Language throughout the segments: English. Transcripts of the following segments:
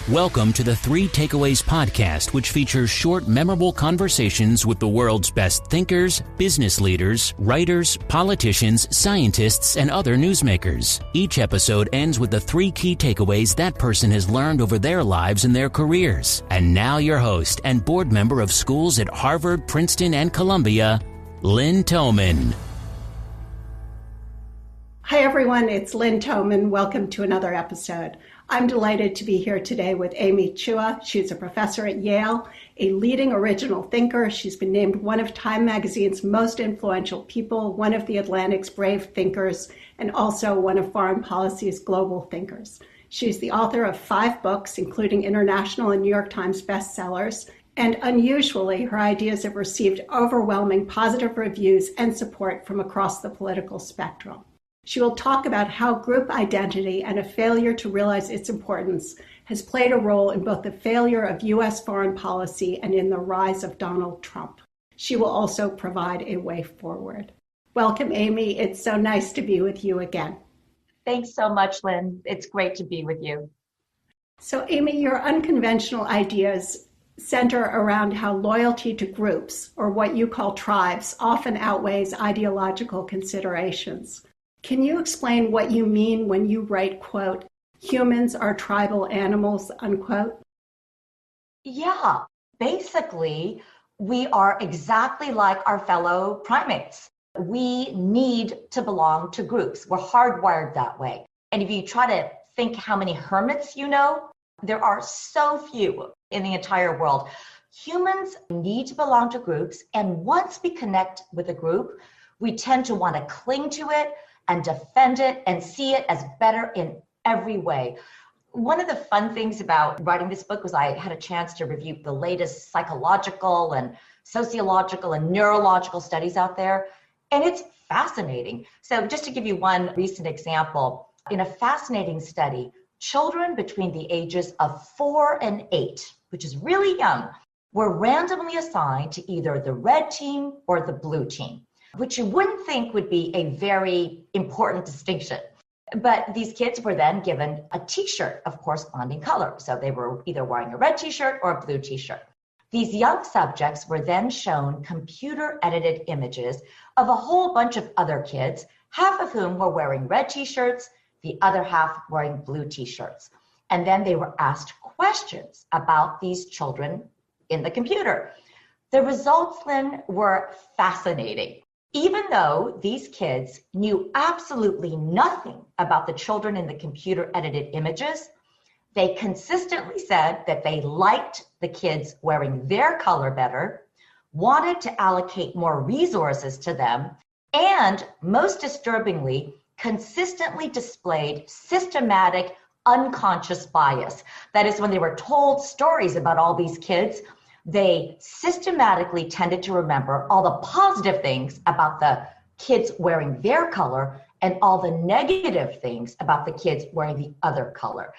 Welcome to the Three Takeaways podcast, which features short, memorable conversations with the world's best thinkers, business leaders, writers, politicians, scientists, and other newsmakers. Each episode ends with the three key takeaways that person has learned over their lives and their careers. And now your host and board member of schools at Harvard, Princeton, and Columbia, Lynn Toman. Hi, everyone. It's Lynn Toman. Welcome to another episode. I'm delighted to be here today with Amy Chua. She's a professor at Yale, a leading original thinker. She's been named one of Time Magazine's most influential people, one of the Atlantic's brave thinkers, and also one of Foreign Policy's global thinkers. She's the author of 5 books, including international and New York Times bestsellers. And unusually, her ideas have received overwhelming positive reviews and support from across the political spectrum. She will talk about how group identity and a failure to realize its importance has played a role in both the failure of U.S. foreign policy and in the rise of Donald Trump. She will also provide a way forward. Welcome, Amy. It's so nice to be with you again. Thanks so much, Lynn. It's great to be with you. So, Amy, your unconventional ideas center around how loyalty to groups, or what you call tribes, often outweighs ideological considerations. Can you explain what you mean when you write, quote, humans are tribal animals, unquote? Yeah, basically, we are exactly like our fellow primates. We need to belong to groups. We're hardwired that way. And if you try to think how many hermits you know, there are so few in the entire world. Humans need to belong to groups. And once we connect with a group, we tend to want to cling to it and defend it and see it as better in every way. One of the fun things about writing this book was I had a chance to review the latest psychological and sociological and neurological studies out there, and it's fascinating. So just to give you one recent example, in a fascinating study, children between the ages of 4 and 8, which is really young, were randomly assigned to either the red team or the blue team, which you wouldn't think would be a very important distinction. But these kids were then given a t-shirt of corresponding color. So they were either wearing a red t-shirt or a blue t-shirt. These young subjects were then shown computer-edited images of a whole bunch of other kids, half of whom were wearing red t-shirts, the other half wearing blue t-shirts. And then they were asked questions about these children in the computer. The results, Lynn, were fascinating. Even though these kids knew absolutely nothing about the children in the computer-edited images, they consistently said that they liked the kids wearing their color better, wanted to allocate more resources to them, and most disturbingly, consistently displayed systematic unconscious bias. That is, when they were told stories about all these kids, they systematically tended to remember all the positive things about the kids wearing their color and all the negative things about the kids wearing the other color.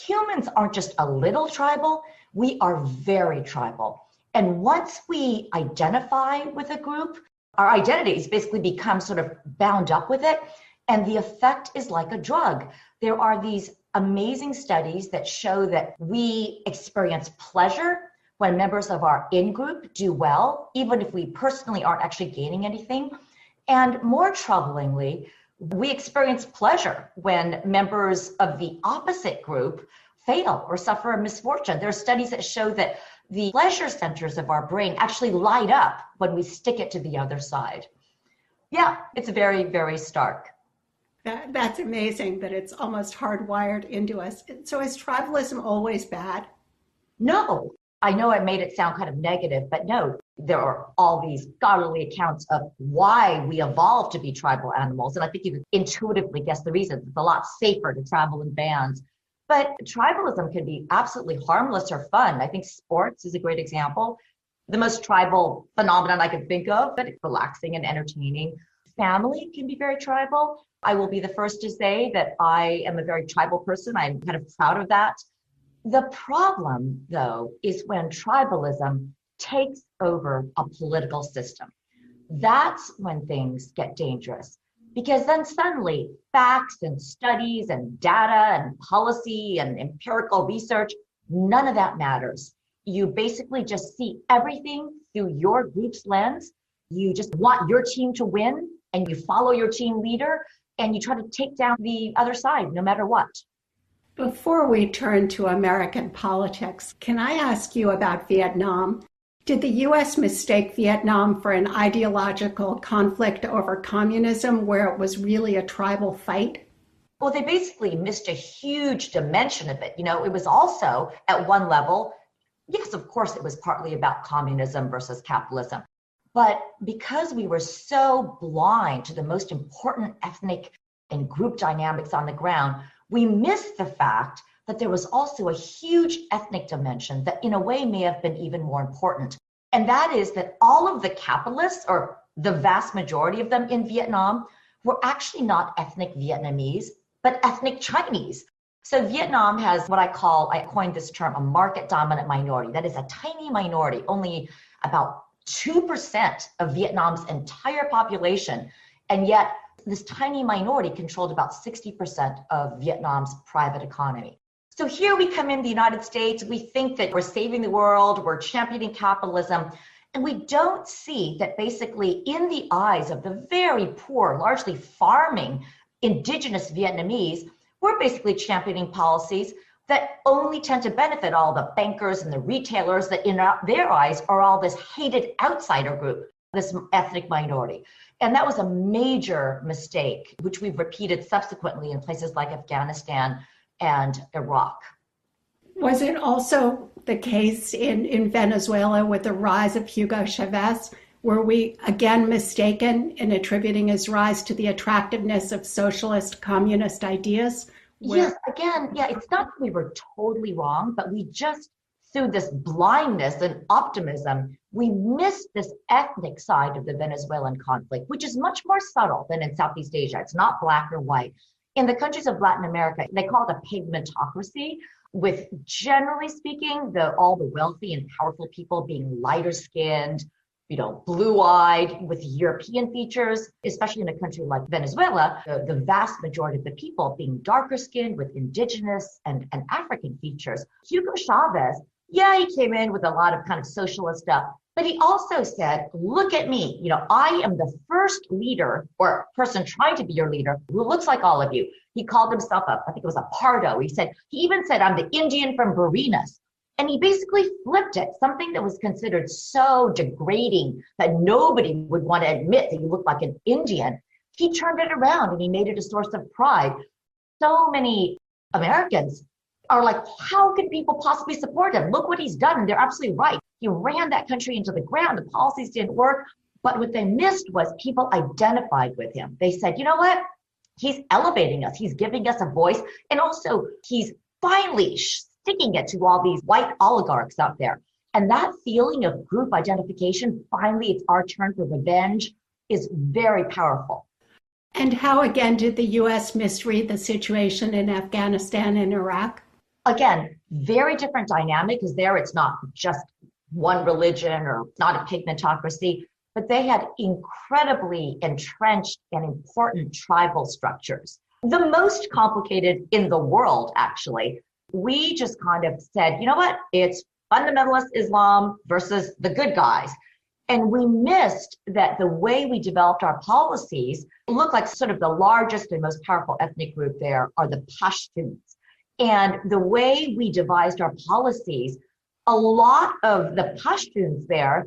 Humans aren't just a little tribal, we are very tribal. And once we identify with a group, our identities basically become sort of bound up with it, and the effect is like a drug. There are these amazing studies that show that we experience pleasure when members of our in-group do well, even if we personally aren't actually gaining anything. And more troublingly, we experience pleasure when members of the opposite group fail or suffer a misfortune. There are studies that show that the pleasure centers of our brain actually light up when we stick it to the other side. Yeah, it's very, very stark. That's amazing that it's almost hardwired into us. So is tribalism always bad? No. I know I made it sound kind of negative, but no, there are all these scholarly accounts of why we evolved to be tribal animals. And I think you can intuitively guess the reasons. It's a lot safer to travel in bands. But tribalism can be absolutely harmless or fun. I think sports is a great example. The most tribal phenomenon I can think of, but it's relaxing and entertaining. Family can be very tribal. I will be the first to say that I am a very tribal person. I'm kind of proud of that. The problem, though, is when tribalism takes over a political system. That's when things get dangerous, because then suddenly facts and studies and data and policy and empirical research None of that matters. You basically just see everything through your group's lens. You just want your team to win, and you follow your team leader, and you try to take down the other side no matter what. Before we turn to American politics, can I ask you about Vietnam? Did the U.S. mistake Vietnam for an ideological conflict over communism where it was really a tribal fight? Well, they basically missed a huge dimension of it. It was also at one level, yes, of course, it was partly about communism versus capitalism. But because we were so blind to the most important ethnic and group dynamics on the ground, we missed the fact that there was also a huge ethnic dimension that in a way may have been even more important. And that is that all of the capitalists, or the vast majority of them in Vietnam, were actually not ethnic Vietnamese, but ethnic Chinese. So Vietnam has what I coined this term, a market dominant minority. That is a tiny minority, only about 2% of Vietnam's entire population. And yet this tiny minority controlled about 60% of Vietnam's private economy. So here we come in the United States, we think that we're saving the world, we're championing capitalism, and we don't see that basically in the eyes of the very poor, largely farming indigenous Vietnamese, we're basically championing policies that only tend to benefit all the bankers and the retailers that in their eyes are all this hated outsider group, this ethnic minority. And that was a major mistake, which we've repeated subsequently in places like Afghanistan and Iraq. Was it also the case in Venezuela with the rise of Hugo Chavez? Were we again mistaken in attributing his rise to the attractiveness of socialist communist ideas? Yes, again, it's not that we were totally wrong, but we just, through this blindness and optimism, we missed this ethnic side of the Venezuelan conflict, which is much more subtle than in Southeast Asia. It's not black or white. In the countries of Latin America, they call it a pigmentocracy, with, generally speaking, all the wealthy and powerful people being lighter skinned, blue-eyed with European features, especially in a country like Venezuela, the vast majority of the people being darker skinned with indigenous and African features. Hugo Chavez, he came in with a lot of kind of socialist stuff, but he also said, look at me, I am the first leader or person trying to be your leader who looks like all of you. He called himself I think it was a Pardo. He even said, I'm the Indian from Barinas. And he basically flipped it, something that was considered so degrading that nobody would want to admit that you look like an Indian. He turned it around and he made it a source of pride. So many Americans are like, how can people possibly support him? Look what he's done. And they're absolutely right. He ran that country into the ground. The policies didn't work. But what they missed was people identified with him. They said, you know what? He's elevating us. He's giving us a voice. And also he's finally sticking it to all these white oligarchs out there. And that feeling of group identification, finally it's our turn for revenge, is very powerful. And how again did the U.S. misread the situation in Afghanistan and Iraq? Again, very different dynamic, because there it's not just one religion or not a pigmentocracy, but they had incredibly entrenched and important tribal structures. The most complicated in the world, actually. We just kind of said, you know what? It's fundamentalist Islam versus the good guys. And we missed that the way we developed our policies looked like sort of the largest and most powerful ethnic group there are the Pashtuns. And the way we devised our policies, a lot of the Pashtuns there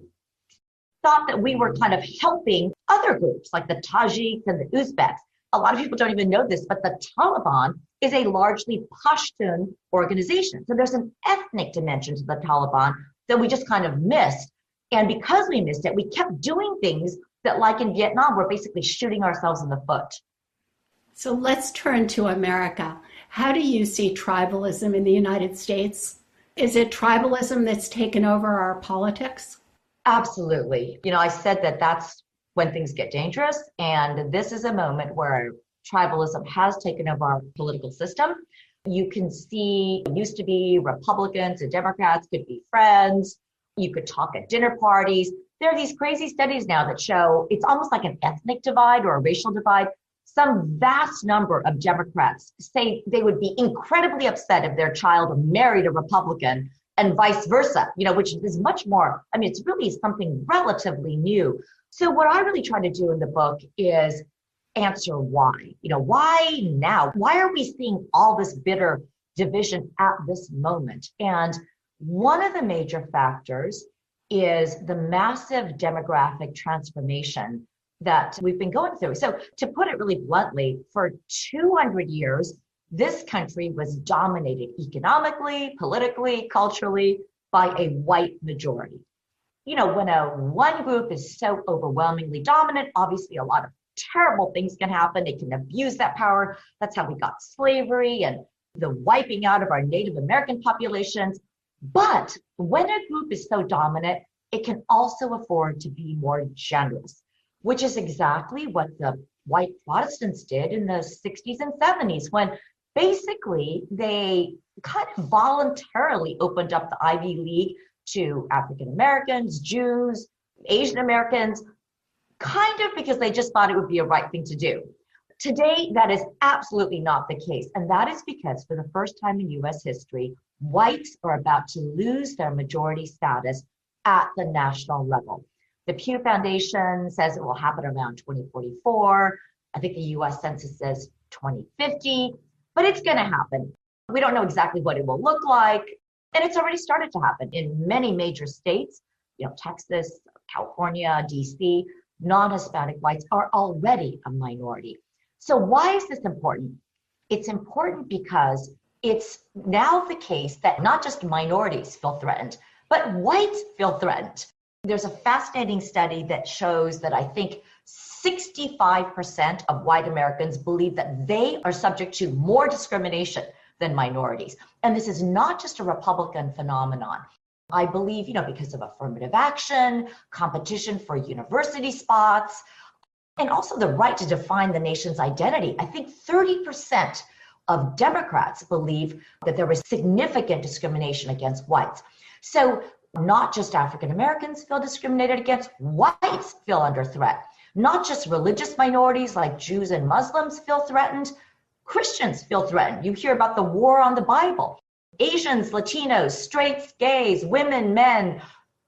thought that we were kind of helping other groups like the Tajiks and the Uzbeks. A lot of people don't even know this, but the Taliban is a largely Pashtun organization. So there's an ethnic dimension to the Taliban that we just kind of missed. And because we missed it, we kept doing things that, like in Vietnam, we're basically shooting ourselves in the foot. So let's turn to America. How do you see tribalism in the United States? Is it tribalism that's taken over our politics? Absolutely. I said that that's when things get dangerous. And this is a moment where tribalism has taken over our political system. You can see, it used to be Republicans and Democrats could be friends. You could talk at dinner parties. There are these crazy studies now that show it's almost like an ethnic divide or a racial divide. some vast number of Democrats say they would be incredibly upset if their child married a Republican and vice versa, which is much more, it's really something relatively new. So what I really try to do in the book is answer why. Why now? Why are we seeing all this bitter division at this moment? And one of the major factors is the massive demographic transformation that we've been going through. So to put it really bluntly, for 200 years, this country was dominated economically, politically, culturally by a white majority. When one group is so overwhelmingly dominant, obviously a lot of terrible things can happen. They can abuse that power. That's how we got slavery and the wiping out of our Native American populations. But when a group is so dominant, it can also afford to be more generous, which is exactly what the white Protestants did in the 60s and 70s, when basically they kind of voluntarily opened up the Ivy League to African Americans, Jews, Asian Americans, kind of because they just thought it would be a right thing to do. Today, that is absolutely not the case. And that is because for the first time in US history, whites are about to lose their majority status at the national level. The Pew Foundation says it will happen around 2044. I think the US Census says 2050, but it's going to happen. We don't know exactly what it will look like. And it's already started to happen in many major states, Texas, California, DC. Non-Hispanic whites are already a minority. So why is this important? It's important because it's now the case that not just minorities feel threatened, but whites feel threatened. There's a fascinating study that shows that I think 65% of white Americans believe that they are subject to more discrimination than minorities. And this is not just a Republican phenomenon. I believe, because of affirmative action, competition for university spots, and also the right to define the nation's identity. I think 30% of Democrats believe that there was significant discrimination against whites. So not just African Americans feel discriminated against, whites feel under threat. Not just religious minorities like Jews and Muslims feel threatened, Christians feel threatened. You hear about the war on the Bible. Asians, Latinos, straights, gays, women, men,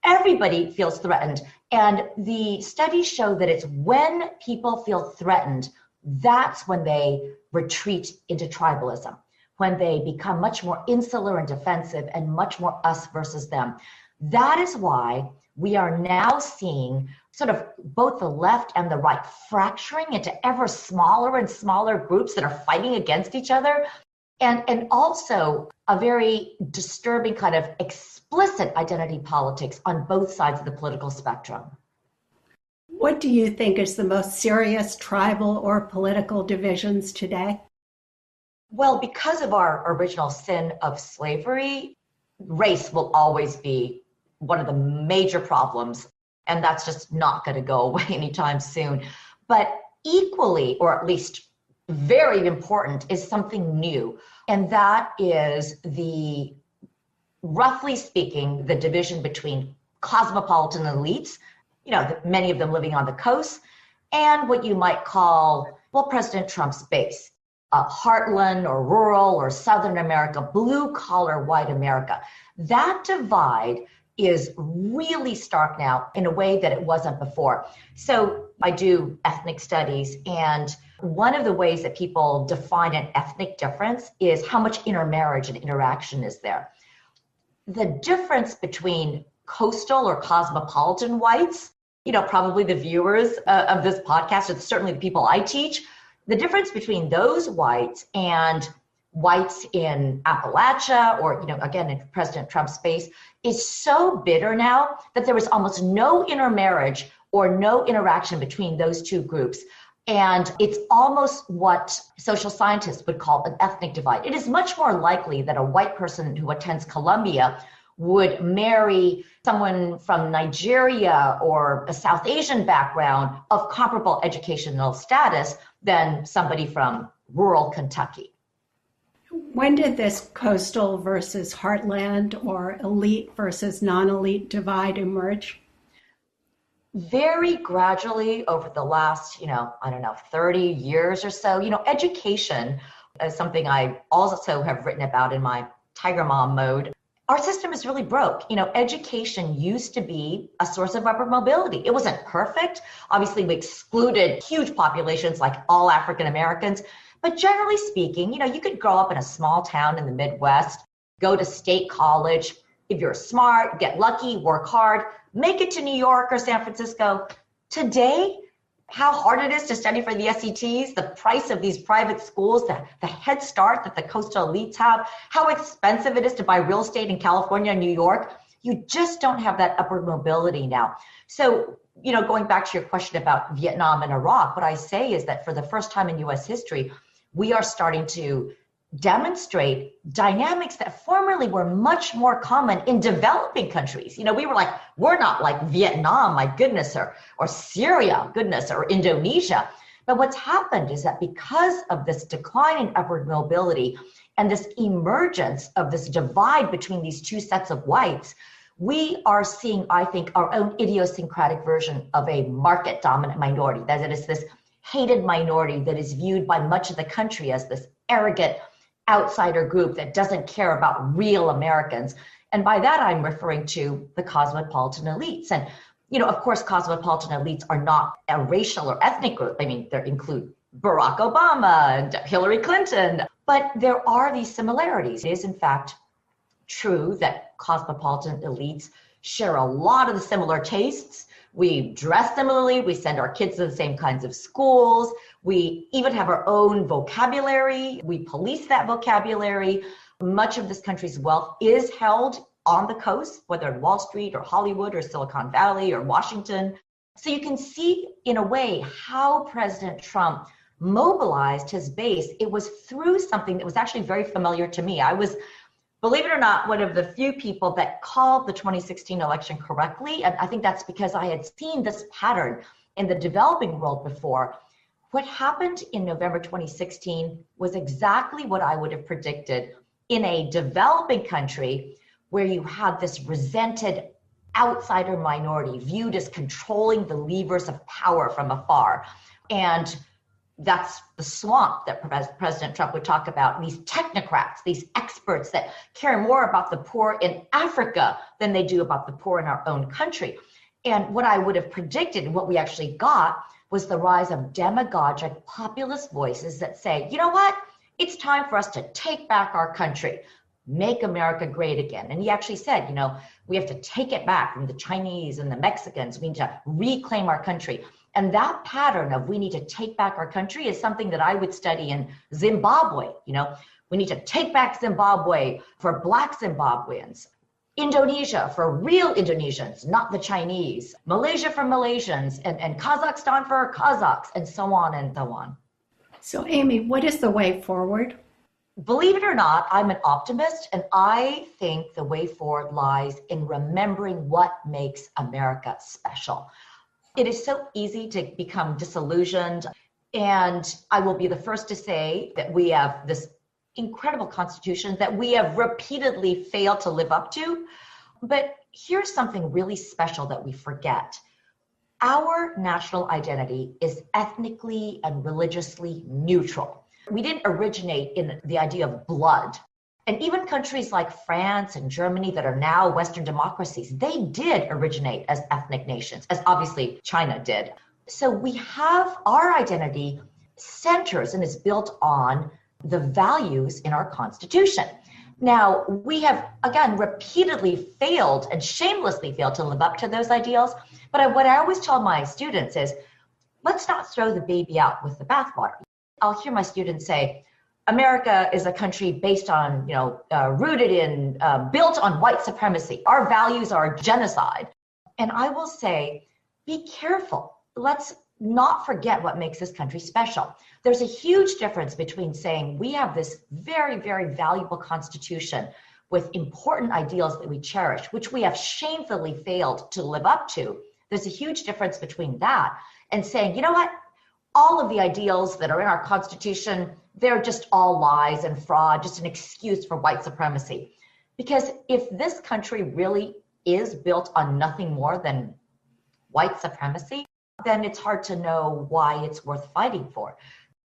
everybody feels threatened. And the studies show that it's when people feel threatened, that's when they retreat into tribalism, when they become much more insular and defensive and much more us versus them. That is why we are now seeing sort of both the left and the right fracturing into ever smaller and smaller groups that are fighting against each other. And also a very disturbing kind of explicit identity politics on both sides of the political spectrum. What do you think is the most serious tribal or political divisions today? Well, because of our original sin of slavery, race will always be one of the major problems, and that's just not going to go away anytime soon. But equally, or at least very important, is something new. And that is roughly speaking, the division between cosmopolitan elites, many of them living on the coast, and what you might call, President Trump's base, heartland or rural or Southern America, blue collar white America. That divide is really stark now in a way that it wasn't before. So I do ethnic studies, and one of the ways that people define an ethnic difference is how much intermarriage and interaction is there. The difference between coastal or cosmopolitan whites, probably the viewers of this podcast, it's certainly the people I teach, the difference between those whites and whites in Appalachia or, again, in President Trump's space is so bitter now that there is almost no intermarriage or no interaction between those two groups. And it's almost what social scientists would call an ethnic divide. It is much more likely that a white person who attends Columbia would marry someone from Nigeria or a South Asian background of comparable educational status than somebody from rural Kentucky. When did this coastal versus heartland or elite versus non-elite divide emerge? Very gradually over the last, 30 years or so, education is something I also have written about in my Tiger Mom mode. Our system is really broke. Education used to be a source of upward mobility. It wasn't perfect. Obviously, we excluded huge populations like all African Americans. But generally speaking, you could grow up in a small town in the Midwest, go to state college. If you're smart, get lucky, work hard, make it to New York or San Francisco. Today, how hard it is to study for the SATs, the price of these private schools, the head start that the coastal elites have, how expensive it is to buy real estate in California and New York. You just don't have that upward mobility now. So, going back to your question about Vietnam and Iraq, what I say is that for the first time in US history, we are starting to demonstrate dynamics that formerly were much more common in developing countries. We were like, we're not like Vietnam, my goodness, or Syria, goodness, or Indonesia. But what's happened is that because of this decline in upward mobility and this emergence of this divide between these two sets of whites, we are seeing, I think, our own idiosyncratic version of a market dominant minority. That it is this hated minority that is viewed by much of the country as this arrogant outsider group that doesn't care about real Americans. And by that, I'm referring to the cosmopolitan elites. And, of course, cosmopolitan elites are not a racial or ethnic group. I mean, they include Barack Obama and Hillary Clinton, but there are these similarities. It is, in fact, true that cosmopolitan elites share a lot of the similar tastes. We dress similarly, we send our kids to the same kinds of schools, we even have our own vocabulary, we police that vocabulary. Much of this country's wealth is held on the coast, whether in Wall Street or Hollywood or Silicon Valley or Washington. So you can see, in a way, how President Trump mobilized his base. It was through something that was actually very familiar to me. I was, believe it or not, one of the few people that called the 2016 election correctly. And I think that's because I had seen this pattern in the developing world before. What happened in November 2016 was exactly what I would have predicted in a developing country where you had this resented outsider minority viewed as controlling the levers of power from afar. And that's the swamp that President Trump would talk about, these technocrats, these experts that care more about the poor in Africa than they do about the poor in our own country. And what I would have predicted, and what we actually got, was the rise of demagogic populist voices that say, you know what, it's time for us to take back our country, make America great again. And he actually said, we have to take it back from the Chinese and the Mexicans. We need to reclaim our country. And that pattern of we need to take back our country is something that I would study in Zimbabwe. We need to take back Zimbabwe for Black Zimbabweans, Indonesia for real Indonesians, not the Chinese, Malaysia for Malaysians, and Kazakhstan for Kazakhs, and so on and so on. So, Amy, what is the way forward? Believe it or not, I'm an optimist, and I think the way forward lies in remembering what makes America special. It is so easy to become disillusioned, and I will be the first to say that we have this incredible Constitution that we have repeatedly failed to live up to. But here's something really special that we forget. Our national identity is ethnically and religiously neutral. We didn't originate in the idea of blood. And even countries like France and Germany that are now Western democracies, they did originate as ethnic nations, as obviously China did. So we have our identity centers and is built on the values in our Constitution. Now, we have, again, repeatedly failed and shamelessly failed to live up to those ideals. But what I always tell my students is, let's not throw the baby out with the bathwater. I'll hear my students say, America is a country based on, rooted in, built on white supremacy. Our values are genocide. And I will say, be careful. Let's not forget what makes this country special. There's a huge difference between saying we have this very, very valuable Constitution with important ideals that we cherish, which we have shamefully failed to live up to. There's a huge difference between that and saying, you know what? All of the ideals that are in our Constitution, they're just all lies and fraud, just an excuse for white supremacy. Because if this country really is built on nothing more than white supremacy, then it's hard to know why it's worth fighting for.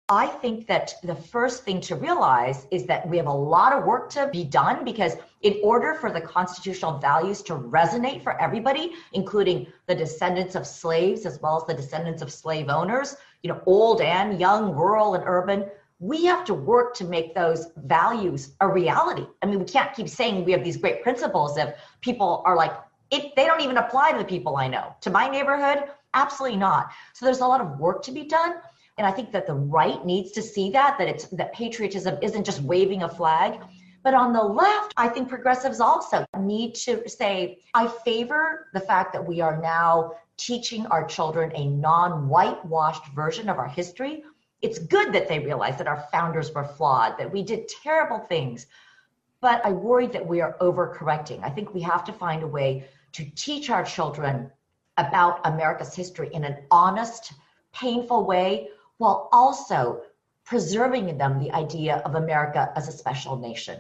I think that the first thing to realize is that we have a lot of work to be done, because in order for the constitutional values to resonate for everybody, including the descendants of slaves as well as the descendants of slave owners, old and young, rural and urban, we have to work to make those values a reality. I mean, we can't keep saying we have these great principles if people are like, they don't even apply to the people I know. To my neighborhood, absolutely not. So there's a lot of work to be done. And I think that the right needs to see that patriotism isn't just waving a flag. But on the left, I think progressives also need to say, I favor the fact that we are now teaching our children a non-whitewashed version of our history. It's good that they realize that our founders were flawed, that we did terrible things. But I worry that we are overcorrecting. I think we have to find a way to teach our children about America's history in an honest, painful way, while also preserving in them the idea of America as a special nation.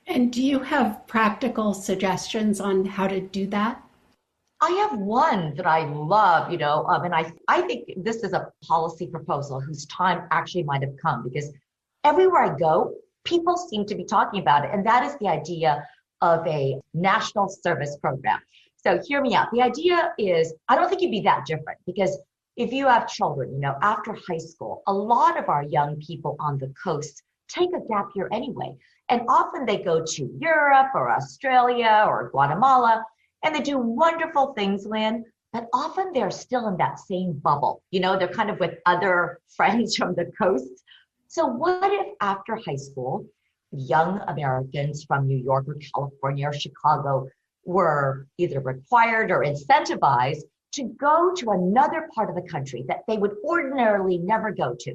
And do you have practical suggestions on how to do that? I have one that I love, and I think this is a policy proposal whose time actually might have come, because everywhere I go, people seem to be talking about it. And that is the idea of a national service program. So hear me out. The idea is, I don't think you'd be that different, because if you have children, after high school, a lot of our young people on the coast take a gap year anyway. And often they go to Europe or Australia or Guatemala, and they do wonderful things, Lynn, but often they're still in that same bubble. They're kind of with other friends from the coast. So what if after high school, young Americans from New York or California or Chicago were either required or incentivized to go to another part of the country that they would ordinarily never go to,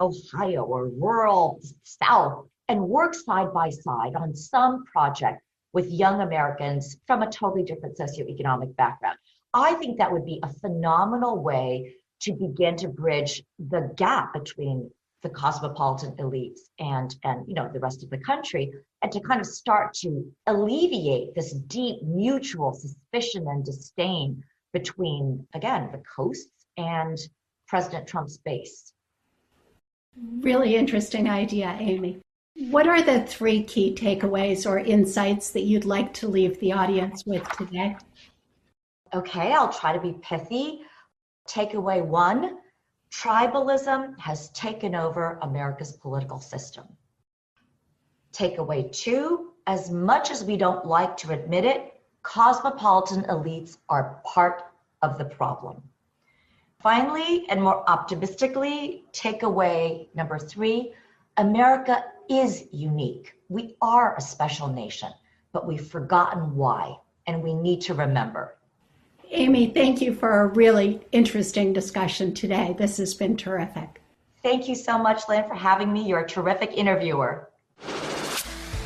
Ohio or rural South, and work side by side on some project with young Americans from a totally different socioeconomic background. I think that would be a phenomenal way to begin to bridge the gap between the cosmopolitan elites and the rest of the country, and to kind of start to alleviate this deep mutual suspicion and disdain between, again, the coasts and President Trump's base. Really interesting idea, Amy. What are the 3 key takeaways or insights that you'd like to leave the audience with today? Okay, I'll try to be pithy. Takeaway 1, tribalism has taken over America's political system. Takeaway 2, as much as we don't like to admit it, cosmopolitan elites are part of the problem. Finally, and more optimistically, takeaway number 3, America is unique. We are a special nation, but we've forgotten why, and we need to remember. Amy, thank you for a really interesting discussion today. This has been terrific. Thank you so much, Lynn, for having me. You're a terrific interviewer.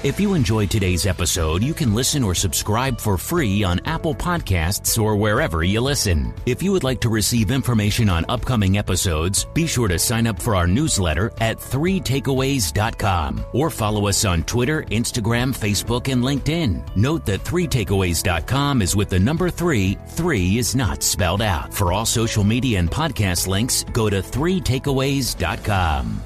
If you enjoyed today's episode, you can listen or subscribe for free on Apple Podcasts or wherever you listen. If you would like to receive information on upcoming episodes, be sure to sign up for our newsletter at 3takeaways.com or follow us on Twitter, Instagram, Facebook, and LinkedIn. Note that 3takeaways.com is with the number 3. 3 is not spelled out. For all social media and podcast links, go to 3takeaways.com.